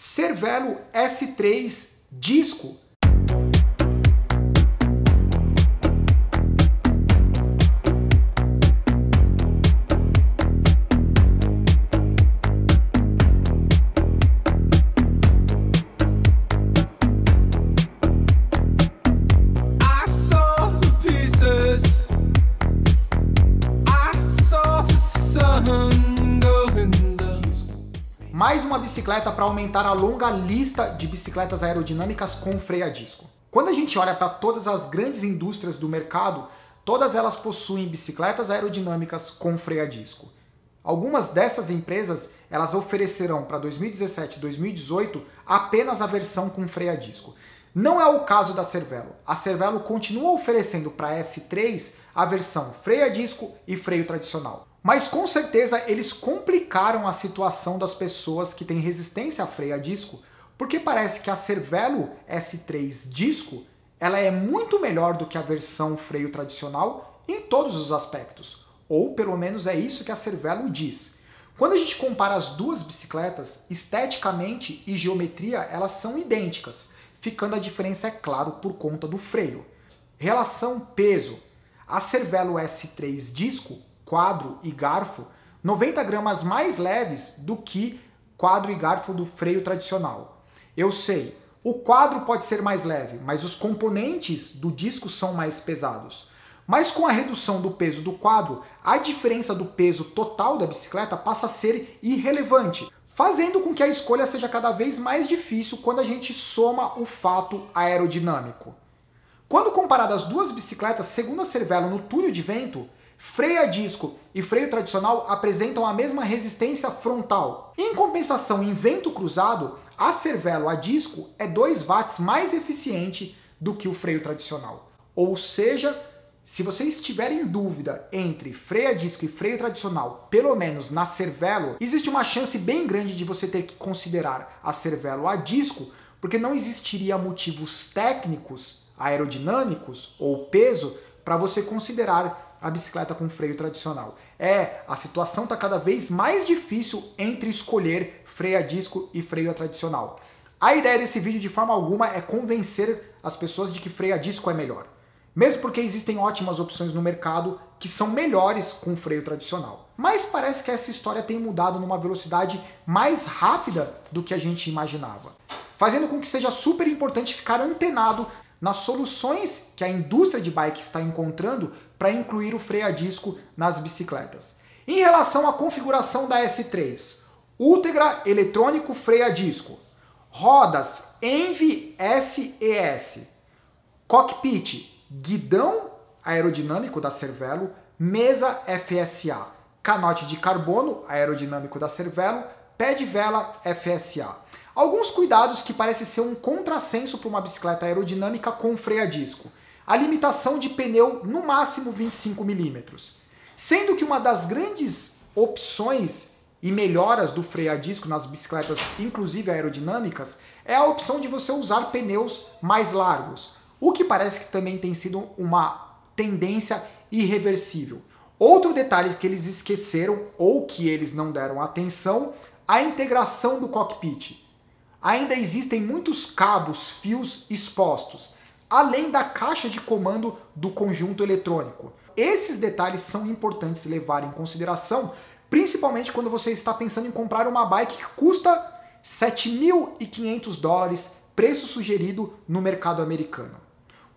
Cervelo S3 Disco. Mais uma bicicleta para aumentar a longa lista de bicicletas aerodinâmicas com freio a disco. Quando a gente olha para todas as grandes indústrias do mercado, todas elas possuem bicicletas aerodinâmicas com freio a disco. Algumas dessas empresas, elas oferecerão para 2017 e 2018 apenas a versão com freio a disco. Não é o caso da Cervelo. A Cervelo continua oferecendo para a S3 a versão freio a disco e freio tradicional. Mas com certeza eles complicaram a situação das pessoas que têm resistência a freio a disco, porque parece que a Cervelo S3 Disco ela é muito melhor do que a versão freio tradicional em todos os aspectos. Ou pelo menos é isso que a Cervelo diz. Quando a gente compara as duas bicicletas, esteticamente e geometria elas são idênticas, ficando a diferença, é claro, por conta do freio. Relação peso. A Cervelo S3 Disco, quadro e garfo, 90 gramas mais leves do que quadro e garfo do freio tradicional. Eu sei, o quadro pode ser mais leve, mas os componentes do disco são mais pesados. Mas com a redução do peso do quadro, a diferença do peso total da bicicleta passa a ser irrelevante, fazendo com que a escolha seja cada vez mais difícil quando a gente soma o fato aerodinâmico. Quando comparado as duas bicicletas, segundo a Cervelo no túnel de vento, freio a disco e freio tradicional apresentam a mesma resistência frontal. Em compensação, em vento cruzado, a Cervelo a disco é 2 watts mais eficiente do que o freio tradicional. Ou seja, se você estiver em dúvida entre freio a disco e freio tradicional, pelo menos na Cervelo, existe uma chance bem grande de você ter que considerar a Cervelo a disco, porque não existiria motivos técnicos, aerodinâmicos ou peso para você considerar a bicicleta com freio tradicional. A situação está cada vez mais difícil entre escolher freio a disco e freio tradicional. A ideia desse vídeo de forma alguma é convencer as pessoas de que freio a disco é melhor. Mesmo porque existem ótimas opções no mercado que são melhores com freio tradicional. Mas parece que essa história tem mudado numa velocidade mais rápida do que a gente imaginava, fazendo com que seja super importante ficar antenado nas soluções que a indústria de bike está encontrando para incluir o freio a disco nas bicicletas. Em relação à configuração da S3, Ultegra eletrônico freio a disco, rodas Envy SES, cockpit guidão aerodinâmico da Cervelo, mesa FSA, canote de carbono aerodinâmico da Cervelo, pé de vela FSA. Alguns cuidados que parecem ser um contrassenso para uma bicicleta aerodinâmica com freio a disco. A limitação de pneu no máximo 25 mm. Sendo que uma das grandes opções e melhoras do freio a disco nas bicicletas, inclusive aerodinâmicas, é a opção de você usar pneus mais largos, o que parece que também tem sido uma tendência irreversível. Outro detalhe que eles esqueceram ou que eles não deram atenção, a integração do cockpit. Ainda existem muitos cabos, fios expostos, além da caixa de comando do conjunto eletrônico. Esses detalhes são importantes levar em consideração, principalmente quando você está pensando em comprar uma bike que custa $7.500, preço sugerido no mercado americano.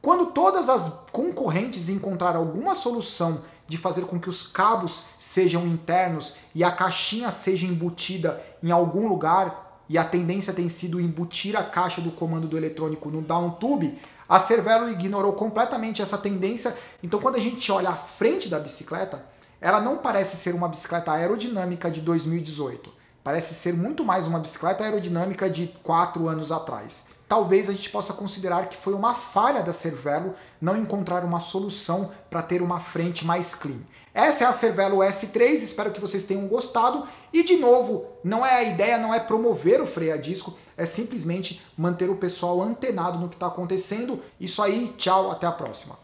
Quando todas as concorrentes encontraram alguma solução de fazer com que os cabos sejam internos e a caixinha seja embutida em algum lugar, e a tendência tem sido embutir a caixa do comando do eletrônico no down tube, a Cervelo ignorou completamente essa tendência. Então quando a gente olha a frente da bicicleta, ela não parece ser uma bicicleta aerodinâmica de 2018. Parece ser muito mais uma bicicleta aerodinâmica de 4 anos atrás. Talvez a gente possa considerar que foi uma falha da Cervelo não encontrar uma solução para ter uma frente mais clean. Essa é a Cervelo S3, espero que vocês tenham gostado. E de novo, a ideia não é promover o freio a disco, é simplesmente manter o pessoal antenado no que está acontecendo. Isso aí, tchau, até a próxima.